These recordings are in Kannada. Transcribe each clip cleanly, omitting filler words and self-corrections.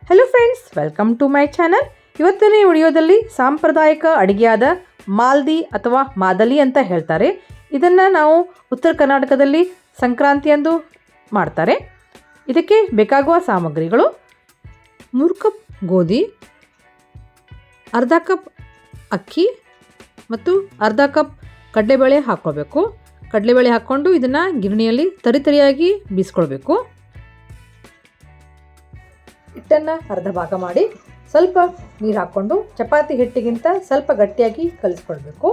Hello friends, welcome to my channel. ಇವತ್ತಿನ ಈ ವಿಡಿಯೋದಲ್ಲಿ ಸಾಂಪ್ರದಾಯಿಕ ಅಡುಗೆಯಾದ ಮಾಲ್ದಿ ಅಥವಾ ಮಾದಲಿ ಅಂತ ಹೇಳ್ತಾರೆ. ಇದನ್ನು ನಾವು ಉತ್ತರ ಕರ್ನಾಟಕದಲ್ಲಿ ಸಂಕ್ರಾಂತಿಯಂದು ಮಾಡ್ತಾರೆ. ಇದಕ್ಕೆ ಬೇಕಾಗುವ ಸಾಮಗ್ರಿಗಳು: 3 ಕಪ್ ಗೋಧಿ, ಅರ್ಧ ಕಪ್ ಅಕ್ಕಿ ಮತ್ತು ಅರ್ಧ ಕಪ್ ಕಡಲೆಬೇಳೆ ಹಾಕ್ಕೊಳ್ಬೇಕು. ಕಡಲೆಬೇಳೆ ಹಾಕ್ಕೊಂಡು ಇದನ್ನು ಗಿರಣಿಯಲ್ಲಿ ತರಿಯಾಗಿ ಬೀಸ್ಕೊಳ್ಬೇಕು. ಹಿಟ್ಟನ್ನು ಅರ್ಧ ಭಾಗ ಮಾಡಿ ಸ್ವಲ್ಪ ನೀರು ಹಾಕ್ಕೊಂಡು ಚಪಾತಿ ಹಿಟ್ಟಿಗಿಂತ ಸ್ವಲ್ಪ ಗಟ್ಟಿಯಾಗಿ ಕಲಿಸ್ಕೊಳ್ಬೇಕು.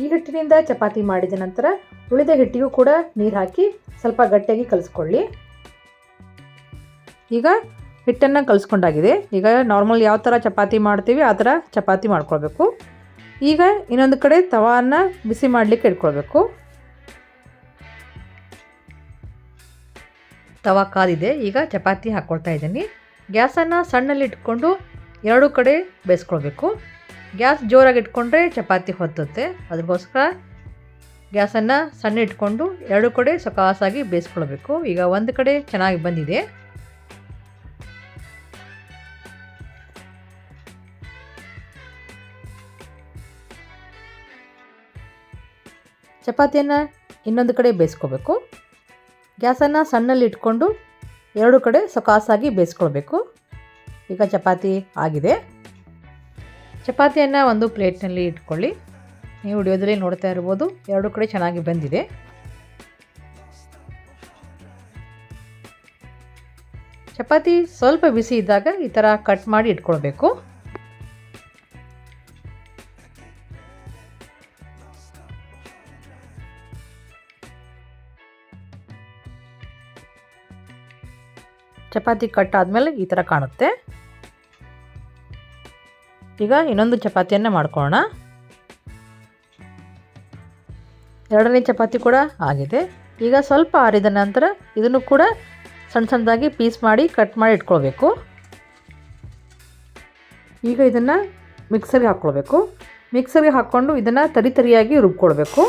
ಈ ಹಿಟ್ಟಿನಿಂದ ಚಪಾತಿ ಮಾಡಿದ ನಂತರ ಉಳಿದ ಹಿಟ್ಟಿಗೂ ಕೂಡ ನೀರು ಹಾಕಿ ಸ್ವಲ್ಪ ಗಟ್ಟಿಯಾಗಿ ಕಲಿಸ್ಕೊಳ್ಳಿ. ಈಗ ಹಿಟ್ಟನ್ನು ಕಲಿಸ್ಕೊಂಡಾಗಿದೆ. ಈಗ ನಾರ್ಮಲ್ ಯಾವ ಥರ ಚಪಾತಿ ಮಾಡ್ತೀವಿ ಆ ಥರ ಚಪಾತಿ ಮಾಡ್ಕೊಳ್ಬೇಕು. ಈಗ ಇನ್ನೊಂದು ಕಡೆ ತವಾನ ಬಿಸಿ ಮಾಡಲಿಕ್ಕೆ ಇಟ್ಕೊಳ್ಬೇಕು. ತವಾ ಕಾದಿದೆ. ಈಗ ಚಪಾತಿ ಹಾಕ್ಕೊಳ್ತಾ ಇದ್ದೀನಿ. ಗ್ಯಾಸನ್ನು ಸಣ್ಣಲ್ಲಿ ಇಟ್ಕೊಂಡು 2 ಕಡೆ ಬೇಯಿಸ್ಕೊಳ್ಬೇಕು. ಗ್ಯಾಸ್ ಜೋರಾಗಿ ಇಟ್ಕೊಂಡ್ರೆ ಚಪಾತಿ ಹೊತ್ತುತ್ತೆ. ಅದಕ್ಕೋಸ್ಕರ ಗ್ಯಾಸನ್ನು ಸಣ್ಣ ಇಟ್ಕೊಂಡು 2 ಕಡೆ ಸೊಕಾಸಾಗಿ ಬೇಯಿಸ್ಕೊಳ್ಬೇಕು. ಈಗ ಒಂದು ಕಡೆ ಚೆನ್ನಾಗಿ ಬಂದಿದೆ. ಚಪಾತಿಯನ್ನು ಇನ್ನೊಂದು ಕಡೆ ಬೇಯಿಸ್ಕೋಬೇಕು. ಗ್ಯಾಸನ್ನು ಸಣ್ಣಲ್ಲಿ ಇಟ್ಕೊಂಡು 2 ಕಡೆ ಸೊಕಾಸಾಗಿ ಬೇಯಿಸ್ಕೊಳ್ಬೇಕು. ಈಗ ಚಪಾತಿ ಆಗಿದೆ. ಚಪಾತಿಯನ್ನು ಒಂದು ಪ್ಲೇಟ್ನಲ್ಲಿ ಇಟ್ಕೊಳ್ಳಿ. ನೀವು ವಿಡಿಯೋದಲ್ಲಿ ನೋಡ್ತಾ ಇರ್ಬೋದು, 2 ಕಡೆ ಚೆನ್ನಾಗಿ ಬಂದಿದೆ. ಚಪಾತಿ ಸ್ವಲ್ಪ ಬಿಸಿ ಇದ್ದಾಗ ಈ ಥರ ಕಟ್ ಮಾಡಿ ಇಟ್ಕೊಳ್ಬೇಕು. ಚಪಾತಿ ಕಟ್ ಆದಮೇಲೆ ಈ ಥರ ಕಾಣುತ್ತೆ. ಈಗ ಇನ್ನೊಂದು ಚಪಾತಿಯನ್ನು ಮಾಡ್ಕೊಳ್ಳೋಣ. 2ನೇ ಚಪಾತಿ ಕೂಡ ಆಗಿದೆ. ಈಗ ಸ್ವಲ್ಪ ಆರಿದ ನಂತರ ಇದನ್ನು ಕೂಡ ಸಣ್ಣದಾಗಿ ಪೀಸ್ ಮಾಡಿ ಕಟ್ ಮಾಡಿ ಇಟ್ಕೊಳ್ಬೇಕು. ಈಗ ಇದನ್ನು ಮಿಕ್ಸರ್ಗೆ ಹಾಕ್ಕೊಳ್ಬೇಕು. ಮಿಕ್ಸರ್ಗೆ ಹಾಕ್ಕೊಂಡು ಇದನ್ನು ತರಿಯಾಗಿ ರುಬ್ಕೊಳ್ಬೇಕು.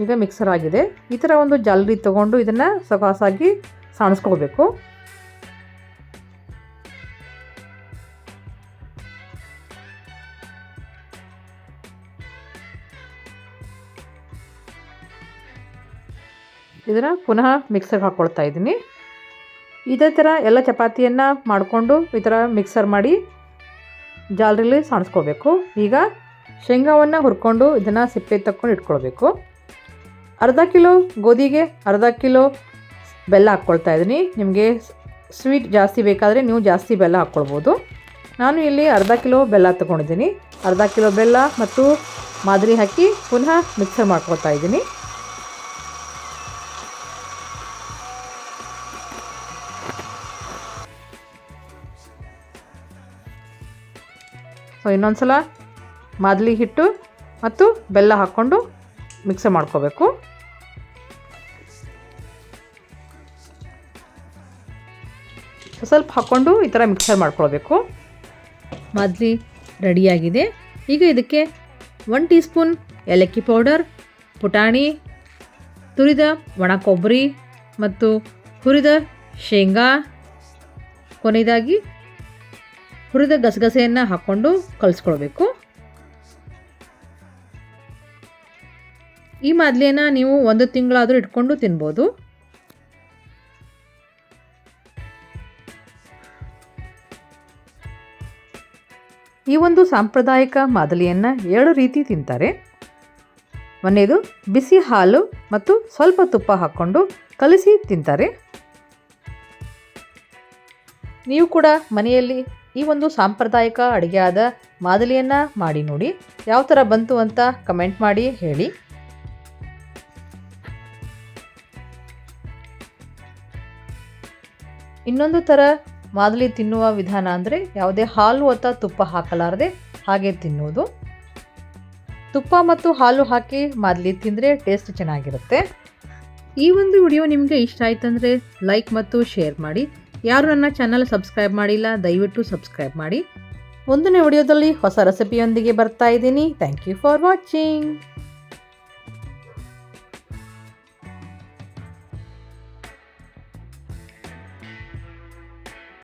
ಈಗ ಮಿಕ್ಸರ್ ಆಗಿದೆ. ಈ ಥರ ಒಂದು ಜಾಲರಿ ತೊಗೊಂಡು ಇದನ್ನು ಸೊಗಾಸಾಗಿ ಸಾಣಿಸ್ಕೊಳ್ಬೇಕು. ಇದನ್ನು ಪುನಃ ಮಿಕ್ಸರ್ಗೆ ಹಾಕ್ಕೊಳ್ತಾ ಇದ್ದೀನಿ. ಇದೇ ಥರ ಎಲ್ಲ ಚಪಾತಿಯನ್ನು ಮಾಡಿಕೊಂಡು ಈ ಥರ ಮಿಕ್ಸರ್ ಮಾಡಿ ಜಾಲರಿಲಿ ಸಾಣಿಸ್ಕೊಳ್ಬೇಕು. ಈಗ ಶೇಂಗಾವನ್ನು ಹುರ್ಕೊಂಡು ಇದನ್ನು ಸಿಪ್ಪೆ ತಕ್ಕೊಂಡು ಇಟ್ಕೊಳ್ಬೇಕು. ಅರ್ಧ ಕಿಲೋ ಗೋಧಿಗೆ ಅರ್ಧ ಕಿಲೋ ಬೆಲ್ಲ ಹಾಕ್ಕೊಳ್ತಾ ಇದ್ದೀನಿ. ನಿಮಗೆ ಸ್ವೀಟ್ ಜಾಸ್ತಿ ಬೇಕಾದರೆ ನೀವು ಜಾಸ್ತಿ ಬೆಲ್ಲ ಹಾಕ್ಕೊಳ್ಬೋದು. ನಾನು ಇಲ್ಲಿ ಅರ್ಧ ಕಿಲೋ ಬೆಲ್ಲ ತೊಗೊಂಡಿದ್ದೀನಿ. ಅರ್ಧ ಕಿಲೋ ಬೆಲ್ಲ ಮತ್ತು ಮಾದಲಿ ಹಾಕಿ ಪುನಃ ಮಿಕ್ಸರ್ ಮಾಡ್ಕೊಳ್ತಾ ಇದ್ದೀನಿ. ಸೊ ಇನ್ನೊಂದು ಸಲ ಮಾದಲಿ ಹಿಟ್ಟು ಮತ್ತು ಬೆಲ್ಲ ಹಾಕ್ಕೊಂಡು ಮಿಕ್ಸರ್ ಮಾಡ್ಕೋಬೇಕು. ಸ್ವಲ್ಪ ಹಾಕ್ಕೊಂಡು ಈ ಥರ ಮಿಕ್ಸರ್ ಮಾಡ್ಕೊಳ್ಬೇಕು. ಮಾದಲಿ ರೆಡಿಯಾಗಿದೆ. ಈಗ ಇದಕ್ಕೆ 1 ಟೀ ಸ್ಪೂನ್ ಏಲಕ್ಕಿ ಪೌಡರ್, ಪುಟಾಣಿ, ತುರಿದ ಒಣ ಕೊಬ್ಬರಿ ಮತ್ತು ಹುರಿದ ಶೇಂಗಾ, ಕೊನೆಯದಾಗಿ ಹುರಿದ ಗಸಗಸೆಯನ್ನು ಹಾಕ್ಕೊಂಡು ಕಲಿಸ್ಕೊಳ್ಬೇಕು. ಈ ಮಾದಲಿಯನ್ನು ನೀವು 1 ತಿಂಗಳಾದರೂ ಇಟ್ಕೊಂಡು ತಿನ್ಬೋದು. ಈ ಒಂದು ಸಾಂಪ್ರದಾಯಿಕ ಮಾದಲಿಯನ್ನು 2 ರೀತಿ ತಿಂತಾರೆ. ಒಂದೇದು ಬಿಸಿ ಹಾಲು ಮತ್ತು ಸ್ವಲ್ಪ ತುಪ್ಪ ಹಾಕ್ಕೊಂಡು ಕಲಿಸಿ ತಿಂತಾರೆ. ನೀವು ಕೂಡ ಮನೆಯಲ್ಲಿ ಈ ಒಂದು ಸಾಂಪ್ರದಾಯಿಕ ಅಡುಗೆಯಾದ ಮಾದಲಿಯನ್ನು ಮಾಡಿ ನೋಡಿ. ಯಾವ ಥರ ಬಂತು ಅಂತ ಕಮೆಂಟ್ ಮಾಡಿ ಹೇಳಿ. ಇನ್ನೊಂದು ಥರ ಮಾದಲಿ ತಿನ್ನುವ ವಿಧಾನ ಅಂದರೆ ಯಾವುದೇ ಹಾಲು ಅಥವಾ ತುಪ್ಪ ಹಾಕಲಾರದೆ ಹಾಗೆ ತಿನ್ನುವುದು. ತುಪ್ಪ ಮತ್ತು ಹಾಲು ಹಾಕಿ ಮಾದಲಿ ತಿಂದರೆ ಟೇಸ್ಟ್ ಚೆನ್ನಾಗಿರುತ್ತೆ. ಈ ಒಂದು ವಿಡಿಯೋ ನಿಮಗೆ ಇಷ್ಟ ಆಯ್ತಂದರೆ ಲೈಕ್ ಮತ್ತು ಶೇರ್ ಮಾಡಿ. ಯಾರು ನನ್ನ ಚಾನಲ್ ಸಬ್ಸ್ಕ್ರೈಬ್ ಮಾಡಿಲ್ಲ ದಯವಿಟ್ಟು ಸಬ್ಸ್ಕ್ರೈಬ್ ಮಾಡಿ. ಮುಂದಿನ ವಿಡಿಯೋದಲ್ಲಿ ಹೊಸ ರೆಸಿಪಿಯೊಂದಿಗೆ ಬರ್ತಾ ಇದ್ದೀನಿ. Thank you for watching.